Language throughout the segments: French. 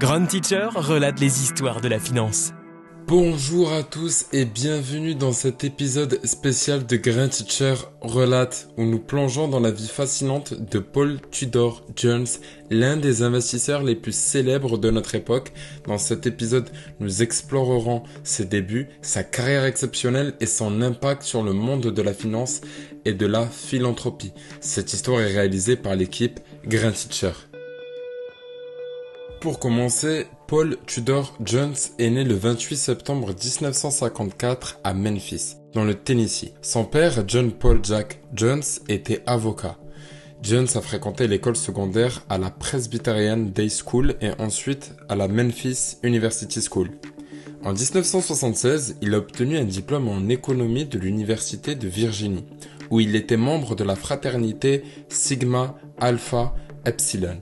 Grand Teacher relate les histoires de la finance. Bonjour à tous et bienvenue dans cet épisode spécial de Grand Teacher relate où nous plongeons dans la vie fascinante de Paul Tudor Jones, l'un des investisseurs les plus célèbres de notre époque. Dans cet épisode, nous explorerons ses débuts, sa carrière exceptionnelle et son impact sur le monde de la finance et de la philanthropie. Cette histoire est réalisée par l'équipe Grand Teacher. Pour commencer, Paul Tudor Jones est né le 28 septembre 1954 à Memphis, dans le Tennessee. Son père, John Paul Jack Jones, était avocat. Jones a fréquenté l'école secondaire à la Presbyterian Day School et ensuite à la Memphis University School. En 1976, il a obtenu un diplôme en économie de l'Université de Virginie, où il était membre de la fraternité Sigma Alpha Epsilon.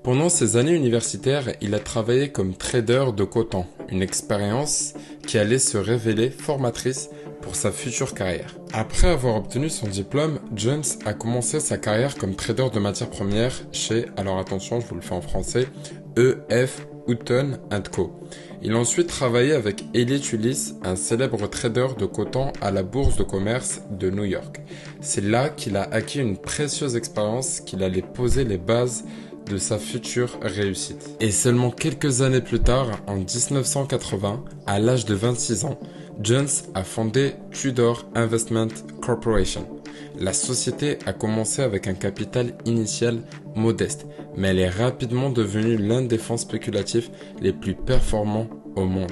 Pendant ses années universitaires, il a travaillé comme trader de coton, une expérience qui allait se révéler formatrice pour sa future carrière. Après avoir obtenu son diplôme, Jones a commencé sa carrière comme trader de matières premières chez, alors attention, je vous le fais en français, E.F. Hutton & Co. Il a ensuite travaillé avec Elliott Ulis, un célèbre trader de coton à la bourse de commerce de New York. C'est là qu'il a acquis une précieuse expérience qui allait poser les bases de sa future réussite. Et seulement quelques années plus tard, en 1980, à l'âge de 26 ans, Jones a fondé Tudor Investment Corporation. La société a commencé avec un capital initial modeste, mais elle est rapidement devenue l'un des fonds spéculatifs les plus performants au monde.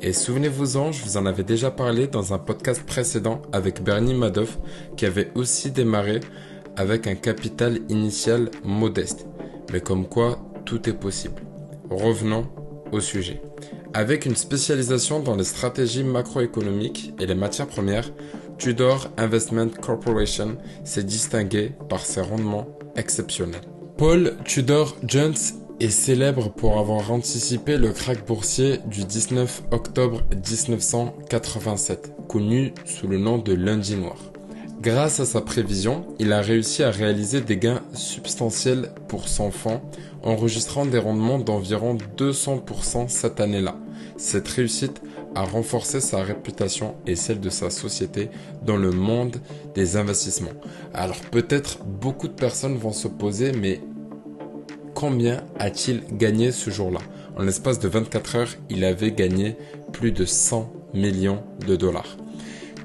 Et souvenez-vous-en, je vous en avais déjà parlé dans un podcast précédent avec Bernie Madoff, qui avait aussi démarré avec un capital initial modeste. Mais comme quoi, tout est possible. Revenons au sujet. Avec une spécialisation dans les stratégies macroéconomiques et les matières premières, Tudor Investment Corporation s'est distingué par ses rendements exceptionnels. Paul Tudor Jones est célèbre pour avoir anticipé le krach boursier du 19 octobre 1987, connu sous le nom de lundi noir. Grâce à sa prévision, il a réussi à réaliser des gains substantiels pour son fonds, enregistrant des rendements d'environ 200% cette année-là. Cette réussite a renforcé sa réputation et celle de sa société dans le monde des investissements. Alors peut-être beaucoup de personnes vont se poser, mais combien a-t-il gagné ce jour-là? En l'espace de 24 heures, il avait gagné plus de 100 millions de dollars.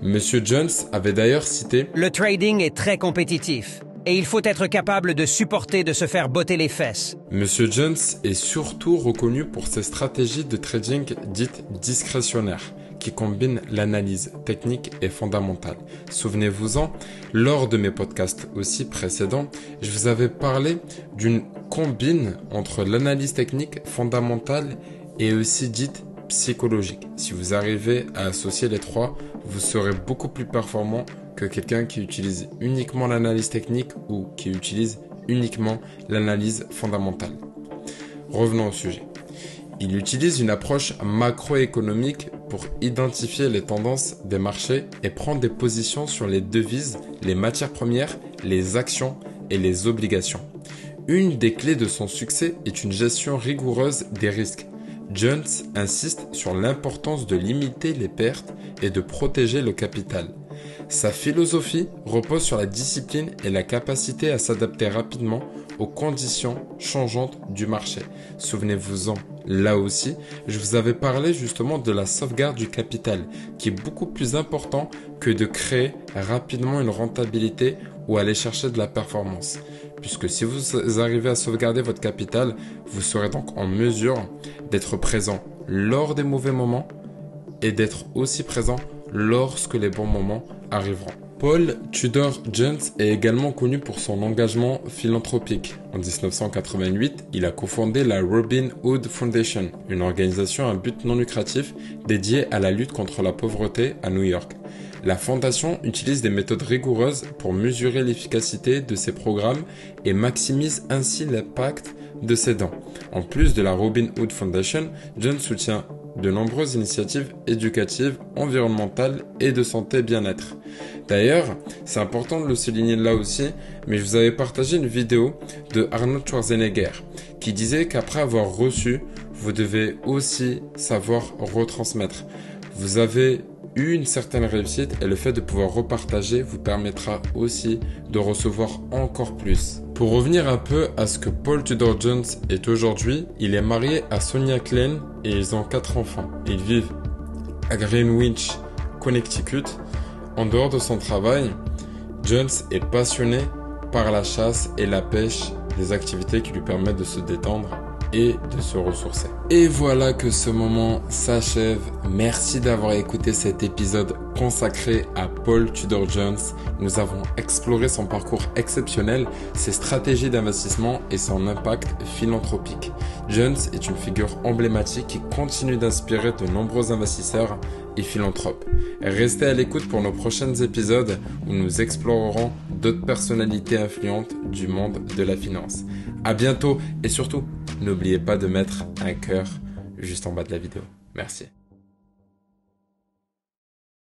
Monsieur Jones avait d'ailleurs cité « Le trading est très compétitif et il faut être capable de supporter de se faire botter les fesses. » Monsieur Jones est surtout reconnu pour ses stratégies de trading dites discrétionnaires, qui combinent l'analyse technique et fondamentale. Souvenez-vous-en, lors de mes podcasts aussi précédents, je vous avais parlé d'une combine entre l'analyse technique fondamentale et aussi dite psychologique. Si vous arrivez à associer les trois, vous serez beaucoup plus performant que quelqu'un qui utilise uniquement l'analyse technique ou qui utilise uniquement l'analyse fondamentale. Revenons au sujet. Il utilise une approche macroéconomique pour identifier les tendances des marchés et prend des positions sur les devises, les matières premières, les actions et les obligations. Une des clés de son succès est une gestion rigoureuse des risques. Jones insiste sur l'importance de limiter les pertes et de protéger le capital. Sa philosophie repose sur la discipline et la capacité à s'adapter rapidement aux conditions changeantes du marché. Souvenez-vous-en, là aussi, je vous avais parlé justement de la sauvegarde du capital, qui est beaucoup plus important que de créer rapidement une rentabilité ou aller chercher de la performance. Puisque si vous arrivez à sauvegarder votre capital, vous serez donc en mesure d'être présent lors des mauvais moments et d'être aussi présent lorsque les bons moments arriveront. Paul Tudor Jones est également connu pour son engagement philanthropique. En 1988, il a cofondé la Robin Hood Foundation, une organisation à but non lucratif dédiée à la lutte contre la pauvreté à New York. La fondation utilise des méthodes rigoureuses pour mesurer l'efficacité de ses programmes et maximise ainsi l'impact de ses dons. En plus de la Robin Hood Foundation, Jones soutient de nombreuses initiatives éducatives, environnementales et de santé bien-être. D'ailleurs, c'est important de le souligner là aussi, mais je vous avais partagé une vidéo de Arnold Schwarzenegger qui disait qu'après avoir reçu, vous devez aussi savoir retransmettre. Vous avez eu une certaine réussite et le fait de pouvoir repartager vous permettra aussi de recevoir encore plus. Pour revenir un peu à ce que Paul Tudor Jones est aujourd'hui, il est marié à Sonia Klein et ils ont 4 enfants. Ils vivent à Greenwich, Connecticut. En dehors de son travail, Jones est passionné par la chasse et la pêche, des activités qui lui permettent de se détendre et de se ressourcer. Et voilà que ce moment s'achève. Merci d'avoir écouté cet épisode consacré à Paul Tudor Jones. Nous avons exploré son parcours exceptionnel, ses stratégies d'investissement et son impact philanthropique. Jones est une figure emblématique qui continue d'inspirer de nombreux investisseurs et philanthropes. Restez à l'écoute pour nos prochains épisodes où nous explorerons d'autres personnalités influentes du monde de la finance. À bientôt et surtout, n'oubliez pas de mettre un cœur juste en bas de la vidéo. Merci.